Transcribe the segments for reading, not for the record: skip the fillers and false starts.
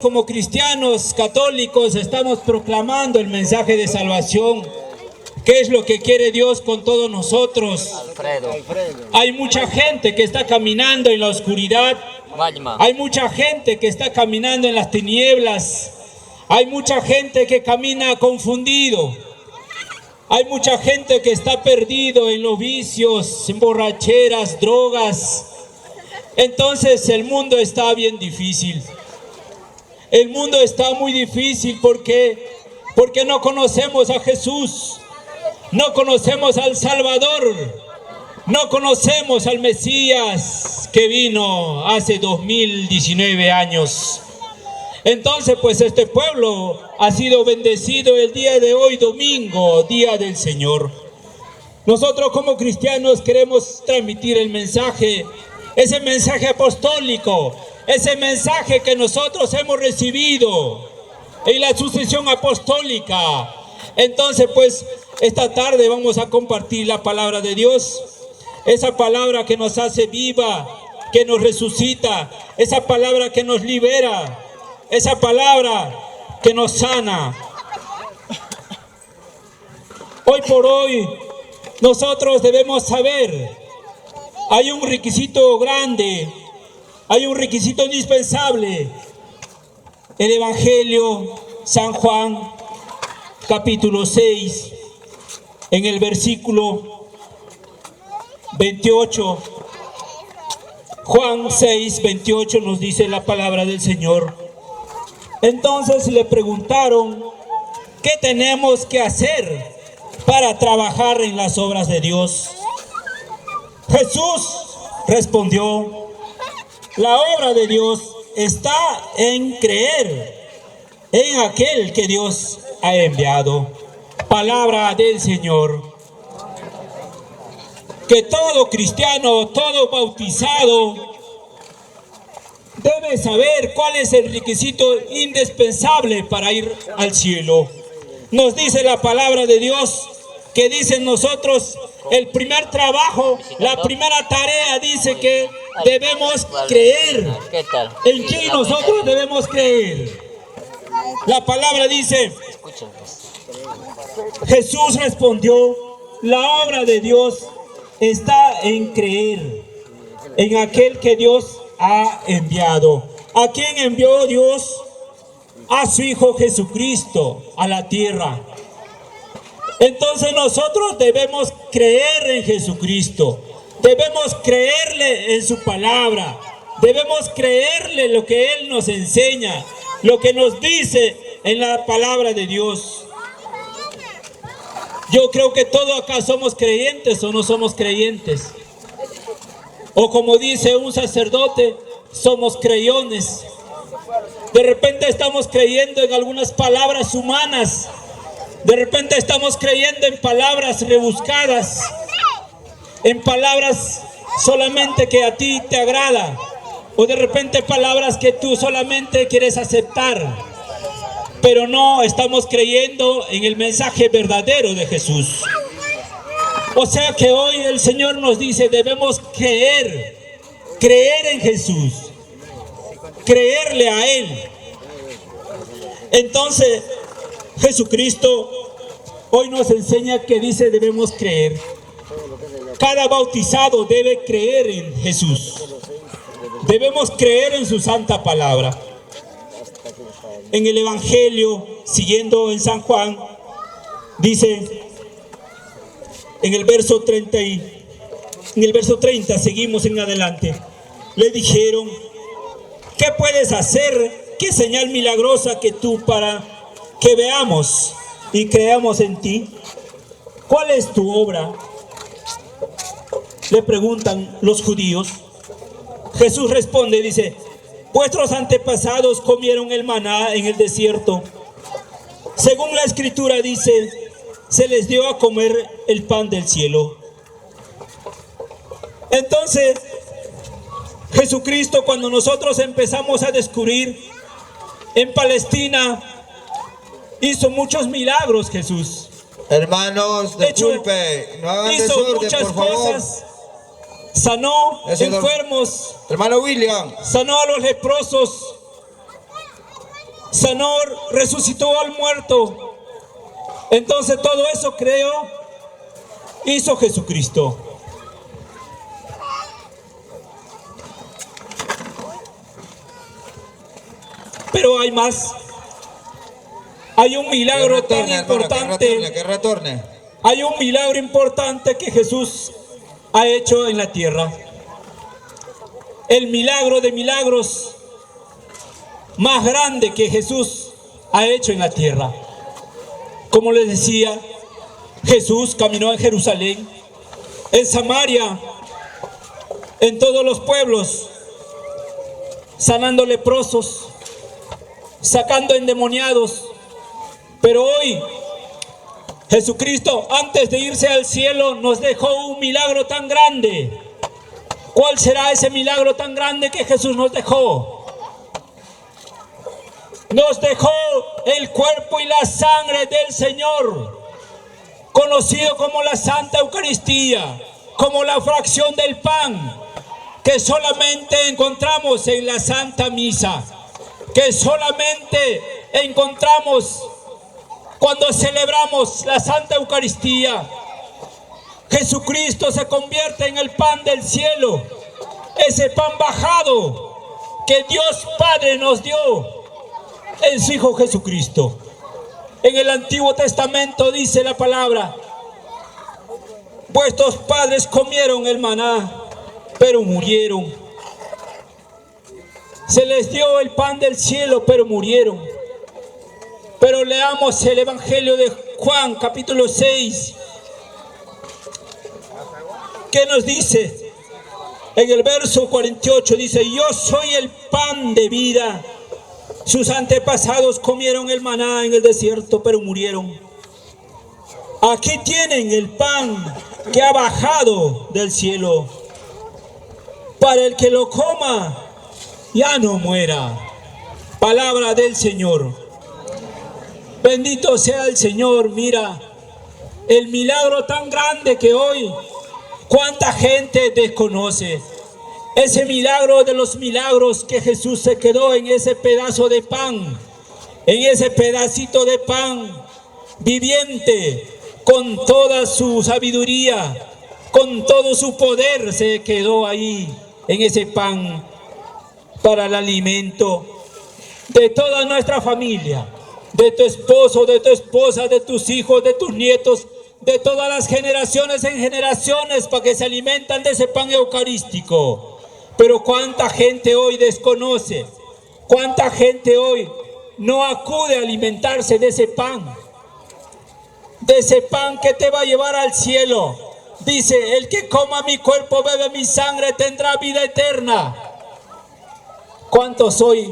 Como cristianos católicos estamos proclamando el mensaje de salvación. ¿Qué es lo que quiere Dios con todos nosotros? Alfredo. Hay mucha gente que está caminando en la oscuridad. Hay mucha gente que está caminando en las tinieblas. Hay mucha gente que camina confundido. Hay mucha gente que está perdido en los vicios, en borracheras, drogas. Entonces el mundo está bien difícil. El mundo está muy difícil porque no conocemos a Jesús. No conocemos al Salvador. No conocemos al Mesías que vino hace 2019 años. Entonces, pues este pueblo ha sido bendecido el día de hoy, domingo, Día del Señor. Nosotros como cristianos queremos transmitir el mensaje, ese mensaje apostólico, ese mensaje que nosotros hemos recibido en la sucesión apostólica. Entonces, pues, esta tarde vamos a compartir la palabra de Dios, esa palabra que nos hace viva, que nos resucita, esa palabra que nos libera, esa palabra que nos sana. Hoy por hoy, nosotros debemos saber, hay un requisito grande, hay un requisito indispensable. El Evangelio San Juan, capítulo 6, en el versículo 28. Juan 6, 28 nos dice la palabra del Señor. Entonces le preguntaron, ¿qué tenemos que hacer para trabajar en las obras de Dios? Jesús respondió, la obra de Dios está en creer en aquel que Dios ha enviado. Palabra del Señor. Que todo cristiano, todo bautizado, debe saber cuál es el requisito indispensable para ir al cielo. Nos dice la palabra de Dios, que dice nosotros, el primer trabajo, la primera tarea, dice que debemos creer. ¿En quién nosotros debemos creer? La palabra dice, Jesús respondió, la obra de Dios está en creer en aquel que Dios ha enviado. ¿A quién envió Dios? A su Hijo Jesucristo a la tierra. Entonces nosotros debemos creer en Jesucristo. Debemos creerle en su palabra. Debemos creerle lo que Él nos enseña, lo que nos dice en la palabra de Dios. Yo creo que todos acá somos creyentes o no somos creyentes. O como dice un sacerdote, somos creyones. De repente estamos creyendo en algunas palabras humanas. De repente estamos creyendo en palabras rebuscadas. En palabras solamente que a ti te agrada. O de repente palabras que tú solamente quieres aceptar. Pero no estamos creyendo en el mensaje verdadero de Jesús. O sea que hoy el Señor nos dice, debemos creer en Jesús, creerle a Él. Entonces, Jesucristo hoy nos enseña que dice debemos creer. Cada bautizado debe creer en Jesús. Debemos creer en su santa palabra. En el Evangelio, siguiendo en San Juan, dice en el verso 30, seguimos en adelante. Le dijeron, ¿qué puedes hacer? ¿Qué señal milagrosa que tú para que veamos y creamos en ti? ¿Cuál es tu obra? Le preguntan los judíos. Jesús responde, dice, vuestros antepasados comieron el maná en el desierto. Según la Escritura dice, se les dio a comer el pan del cielo. Entonces, Jesucristo, cuando nosotros empezamos a descubrir en Palestina, hizo muchos milagros Jesús. Hermanos, disculpe, no hagan hizo desorden, muchas por favor. cosas. Sanó Eso, enfermos. hermano William. Sanó a los leprosos. sanó, resucitó al muerto. Entonces todo eso hizo Jesucristo. Pero hay más. Hay un milagro tan importante. Que retorne. Hay un milagro importante que Jesús ha hecho en la tierra. El milagro de milagros más grande que Jesús ha hecho en la tierra. Como les decía, Jesús caminó en Jerusalén, en Samaria, en todos los pueblos, sanando leprosos, sacando endemoniados. Pero hoy Jesucristo, antes de irse al cielo, nos dejó un milagro tan grande. ¿Cuál será ese milagro tan grande que Jesús nos dejó? Nos dejó el cuerpo y la sangre del Señor, conocido como la Santa Eucaristía, como la fracción del pan, que solamente encontramos en la Santa Misa, que solamente encontramos cuando celebramos la Santa Eucaristía. Jesucristo se convierte en el pan del cielo, ese pan bajado que Dios Padre nos dio en su Hijo Jesucristo. En el Antiguo Testamento dice la palabra: vuestros padres comieron el maná, pero murieron. Se les dio el pan del cielo, pero murieron. Pero leamos el Evangelio de Juan, capítulo 6. ¿Qué nos dice? En el verso 48 dice: yo soy el pan de vida. Sus antepasados comieron el maná en el desierto, pero murieron. Aquí tienen el pan que ha bajado del cielo, para el que lo coma ya no muera. Palabra del Señor. Bendito sea el Señor. Mira el milagro tan grande que hoy cuánta gente desconoce. Ese milagro de los milagros, que Jesús se quedó en ese pedazo de pan, en ese pedacito de pan viviente, con toda su sabiduría, con todo su poder, se quedó ahí en ese pan para el alimento de toda nuestra familia, de tu esposo, de tu esposa, de tus hijos, de tus nietos, de todas las generaciones en generaciones, para que se alimentan de ese pan eucarístico. Pero cuánta gente hoy desconoce, cuánta gente hoy no acude a alimentarse de ese pan que te va a llevar al cielo. Dice: el que coma mi cuerpo, bebe mi sangre, tendrá vida eterna. ¿Cuántos hoy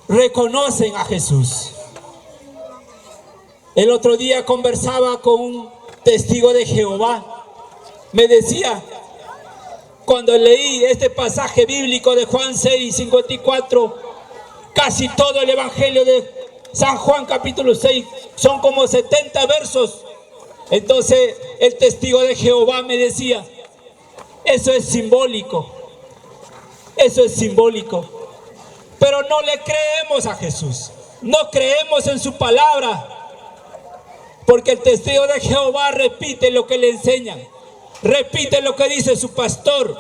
reconocen a Jesús? El otro día conversaba con un testigo de Jehová. Me decía, cuando leí este pasaje bíblico de Juan 6:54, casi todo el Evangelio de San Juan capítulo 6, son como 70 versos. Entonces el testigo de Jehová me decía: eso es simbólico, eso es simbólico. Pero no le creemos a Jesús, no creemos en su palabra, porque el testigo de Jehová repite lo que le enseñan, repite lo que dice su pastor,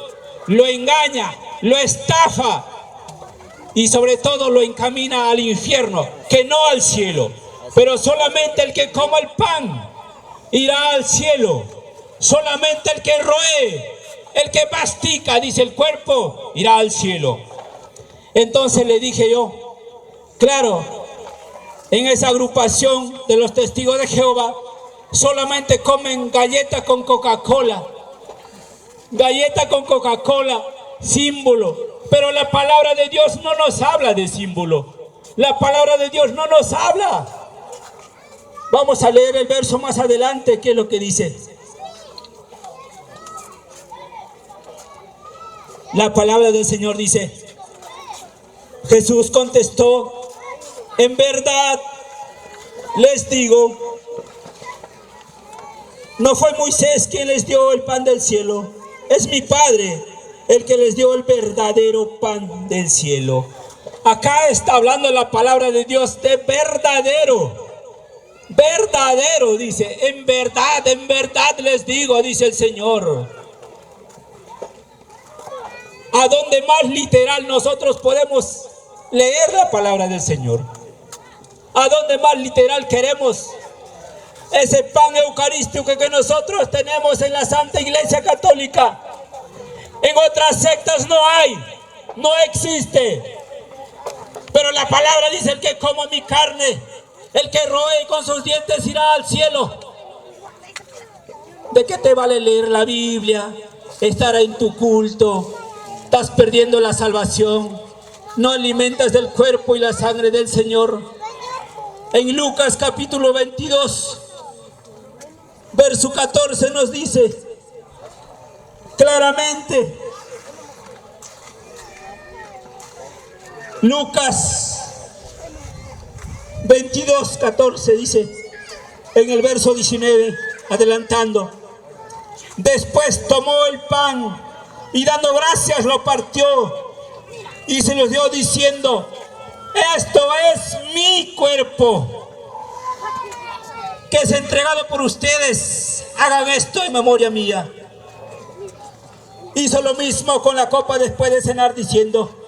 lo engaña, lo estafa y sobre todo lo encamina al infierno, que no al cielo. Pero solamente el que coma el pan irá al cielo. Solamente el que roe, el que mastica, dice el cuerpo, irá al cielo. Entonces le dije yo, claro, en esa agrupación de los testigos de Jehová solamente comen galletas con Coca-Cola. Galleta con Coca-Cola, símbolo. Pero la palabra de Dios no nos habla de símbolo. La palabra de Dios no nos habla. Vamos a leer el verso más adelante, ¿qué es lo que dice? La palabra del Señor dice: Jesús contestó: en verdad les digo, no fue Moisés quien les dio el pan del cielo, es mi Padre el que les dio el verdadero pan del cielo. Acá está hablando la palabra de Dios de verdadero. Verdadero, dice. En verdad les digo, dice el Señor. ¿A dónde más literal nosotros podemos leer la palabra del Señor? ¿A dónde más literal queremos ese pan eucarístico que nosotros tenemos en la Santa Iglesia Católica? En otras sectas no hay, no existe. Pero la palabra dice: el que coma mi carne, el que roe con sus dientes irá al cielo. ¿De qué te vale leer la Biblia, estar en tu culto? Estás perdiendo la salvación. No alimentas del cuerpo y la sangre del Señor. En Lucas capítulo 22, verso 14 nos dice claramente. Lucas 22, 14 dice, en el verso 19, adelantando: después tomó el pan y dando gracias lo partió y se los dio diciendo: esto es mi cuerpo, que es entregado por ustedes, hagan esto en memoria mía. Hizo lo mismo con la copa después de cenar diciendo: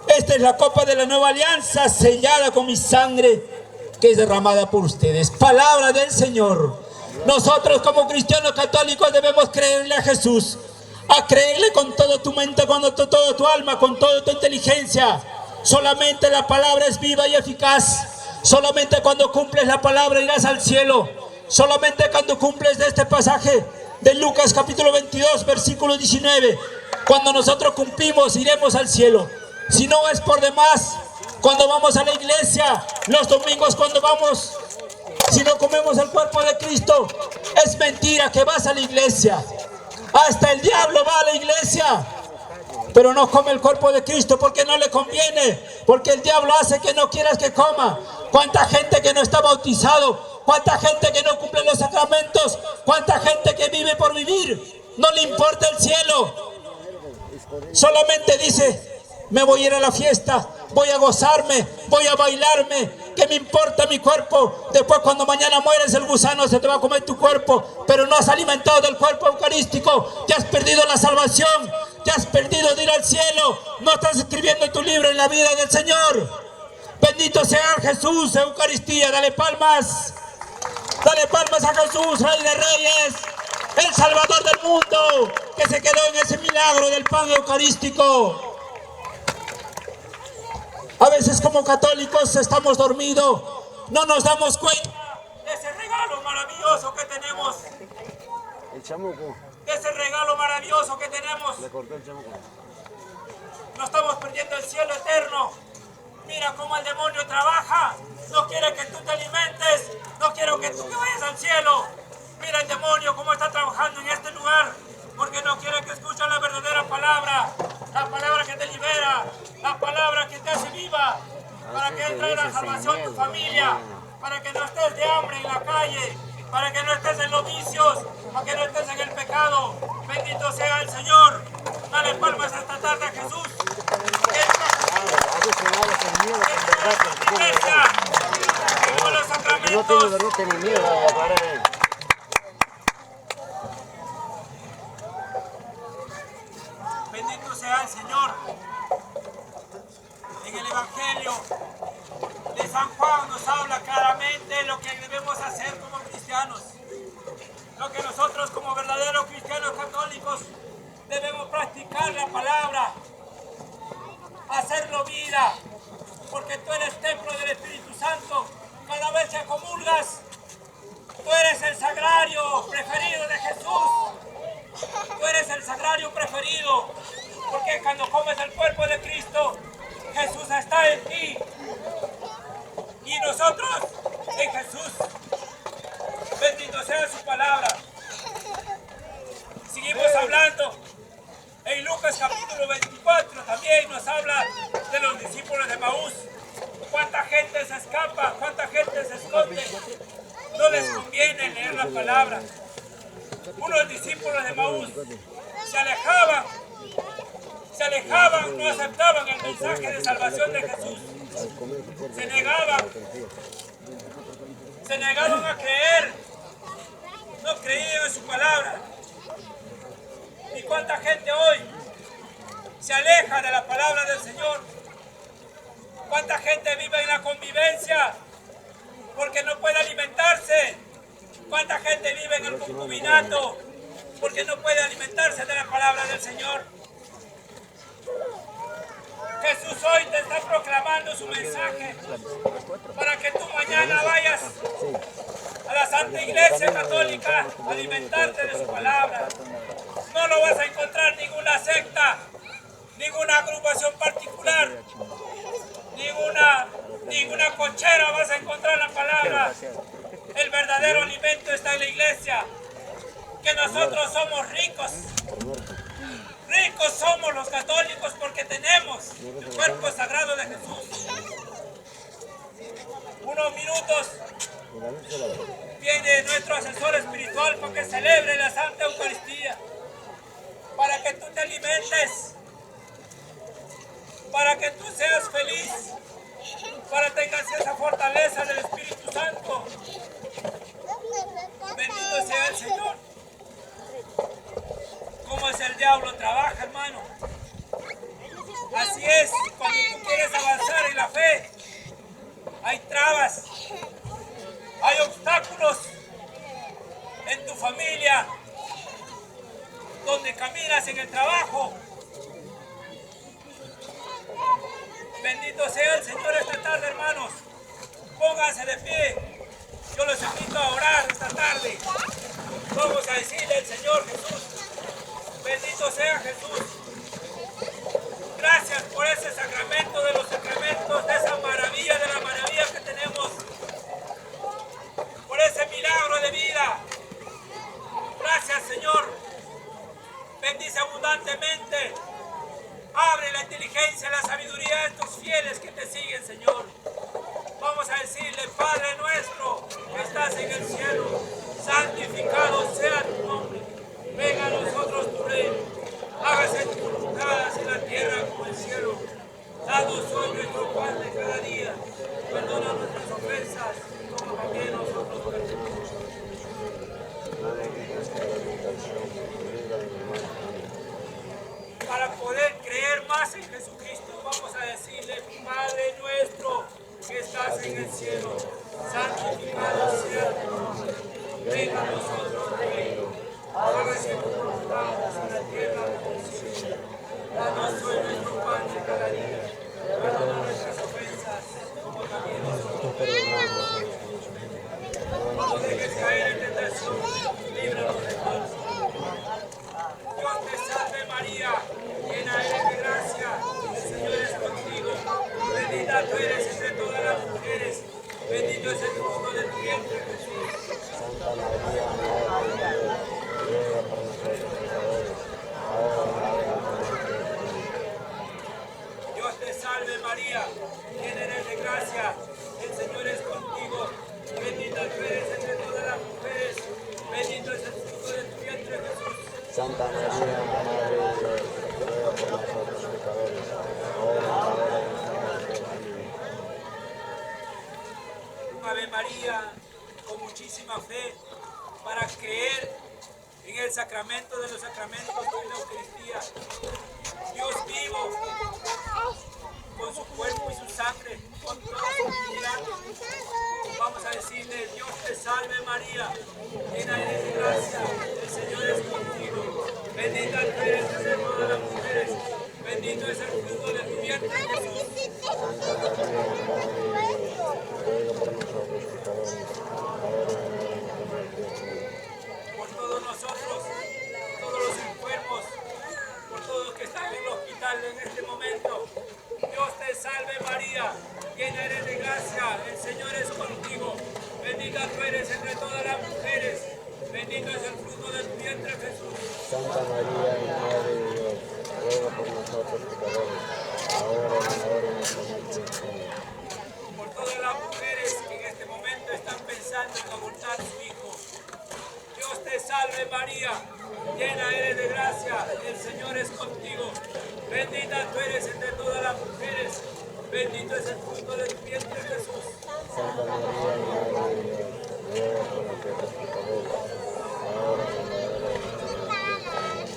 esta es la copa de la nueva alianza sellada con mi sangre, que es derramada por ustedes. Palabra del Señor. Nosotros como cristianos católicos debemos creerle a Jesús, a creerle con toda tu mente, con toda tu alma, con toda tu inteligencia. Solamente la palabra es viva y eficaz. Solamente cuando cumples la palabra irás al cielo. Solamente cuando cumples de este pasaje de Lucas capítulo 22 versículo 19, cuando nosotros cumplimos iremos al cielo. Si no es por demás, cuando vamos a la iglesia, los domingos cuando vamos, si no comemos el cuerpo de Cristo, es mentira que vas a la iglesia. Hasta el diablo va a la iglesia, pero no come el cuerpo de Cristo porque no le conviene, porque el diablo hace que no quieras que coma. ¿Cuánta gente que no está bautizado? ¿Cuánta gente que no cumple los sacramentos? ¿Cuánta gente que vive por vivir? No le importa el cielo. Solamente dice: me voy a ir a la fiesta, voy a gozarme, voy a bailarme, ¿qué me importa mi cuerpo? Después cuando mañana mueres el gusano se te va a comer tu cuerpo, pero no has alimentado del cuerpo eucarístico, te has perdido la salvación, te has perdido de ir al cielo, no estás escribiendo tu libro en la vida del Señor. Bendito sea Jesús, Eucaristía, dale palmas a Jesús, Rey de Reyes, el Salvador del mundo, que se quedó en ese milagro del pan eucarístico. A veces como católicos estamos dormidos, no nos damos cuenta de ese regalo maravilloso que tenemos. De ese regalo maravilloso que tenemos. No estamos perdiendo el cielo eterno. Mira cómo el demonio trabaja. No quiere que tú te alimentes, no quiere que tú te vayas al cielo. Mira el demonio cómo está trabajando en este lugar, porque no quiere que escuches la verdadera palabra, la palabra que te libera, la palabra que te hace viva, para que entre la salvación en tu familia, para que no estés de hambre en la calle, para que no estés en los vicios, para que no estés en el pecado. Bendito sea el Señor. Dale palmas esta tarde a Jesús. Con los sacramentos. Bendito sea el Señor. En el Evangelio de San Juan nos habla claramente lo que debemos hacer como cristianos. Lo que nosotros como verdaderos cristianos católicos debemos practicar la palabra, hacerlo vida, porque tú eres templo del Espíritu Santo. Cada vez que comulgas, tú eres el sagrario preferido de Jesús. Tú eres el sagrario preferido, porque cuando comes el cuerpo de Cristo, Jesús está en ti y nosotros en Jesús. Bendito sea su palabra. Seguimos hablando. En Lucas capítulo 24 también nos habla de los discípulos de Maús. Cuánta gente se escapa, cuánta gente se esconde. No les conviene leer la palabra. Unos discípulos de Maús se se alejaban, no aceptaban el mensaje de salvación de Jesús. Se negaban a creer, no creían en su palabra. ¿Y cuánta gente hoy se aleja de la palabra del Señor? ¿Cuánta gente vive en la convivencia porque no puede alimentarse? ¿Cuánta gente vive en el concubinato porque no puede alimentarse de la palabra del Señor? Jesús hoy te está proclamando su mensaje para que tú mañana vayas a la Santa Iglesia Católica a alimentarte de su palabra. No lo vas a encontrar ninguna secta, ninguna agrupación particular, ninguna cochera vas a encontrar la palabra. El verdadero alimento está en la iglesia, que nosotros somos ricos. Ricos somos los católicos porque tenemos el cuerpo sagrado de Jesús. Unos minutos viene nuestro asesor espiritual para que celebre la Santa Eucaristía, para que tú te alimentes, para que tú seas feliz, para que tengas esa fortaleza del Espíritu Santo. Bendito sea el Señor. ¿Cómo es el diablo trabaja, hermano? Así es, cuando tú quieres avanzar en la fe, hay trabas, hay obstáculos en tu familia, donde caminas en el trabajo. Bendito sea el Señor esta tarde, hermanos. Pónganse de pie. Yo los invito a orar esta tarde. Vamos a decirle al Señor Jesús. Bendito sea Jesús. Gracias por ese sacramento de los sacramentos, de esa maravilla de la maravilla que tenemos. Por ese milagro de vida. Gracias, Señor. Bendice abundantemente. Abre la inteligencia y la sabiduría de estos fieles que te siguen, Señor. Vamos a decirle, Padre nuestro que estás en el cielo, santificado sea tu nombre. Venga a nosotros tu reino. Hágase tu voluntad así en la tierra como en el cielo. Danos hoy nuestro pan de cada día. Perdona nuestras ofensas, como también nosotros perdonamos. Para poder creer más en Jesucristo, vamos a decirle, Padre nuestro que estás en el cielo, santificado sea tu nombre. Venga a nosotros tu reino. Hágase tu voluntad en la tierra como en el cielo. Danos hoy nuestro pan de cada día. Perdona nuestras ofensas, como también nosotros perdonamos. No nos dejes caer en tentación, líbranos del mal. Dios te salve María, llena eres de gracia, el Señor es contigo. Bendita tú eres entre todas las mujeres, bendito es el fruto de tu vientre, Jesús. Santa María, Madre de Dios, ruega por nosotros pecadores, ahora y en la hora de nuestra muerte. Dios te salve María, llena eres de gracia, el Señor es contigo. Bendita tú eres entre todas las mujeres, bendito es el fruto de tu vientre, Jesús. Santa María, Madre de Dios, ruega por nosotros pecadores, ahora y en la hora de nuestra muerte. Amén. Ave María, con muchísima fe, para creer en el sacramento de los sacramentos de la Eucaristía. Dios vivo, con su cuerpo y su sangre, con toda su divinidad. Vamos a decirle, Dios te salve María, llena eres de gracia, el Señor es contigo. Bendita tú eres entre todas las mujeres, bendito es el fruto de tu vientre, Jesús. Santa María, Madre de Dios, ruega por nosotros pecadores, ahora y en la hora de nuestra muerte. Amén. Por todos nosotros, todos los enfermos, por todos los que están en el hospital en este momento. Dios te salve María, llena eres de gracia, el Señor es contigo. Bendita tú eres entre todas las mujeres, bendito es el fruto de tu vientre, Jesús. Santa María, Madre de Dios, ruega por nosotros pecadores, ahora y en la hora de nuestra muerte. Amén. Por todas las mujeres que en este momento están pensando en abortar a su hijo. Dios te salve María, llena eres de gracia, el Señor es contigo. Bendita Santa María, Madre de Dios, ruega por nosotros pecadores, ahora y en la hora de nuestra muerte. Amén.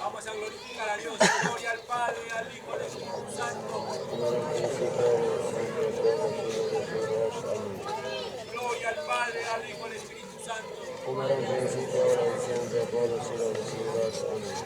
Vamos a glorificar a Dios. Gloria al Padre, al Hijo, al Espíritu Santo. Como era en el principio, ahora y siempre, por los siglos de los siglos. Amén. Gloria al Padre, al Hijo, al Espíritu Santo. Como era en el principio, ahora y siempre, por los siglos de los siglos. Amén.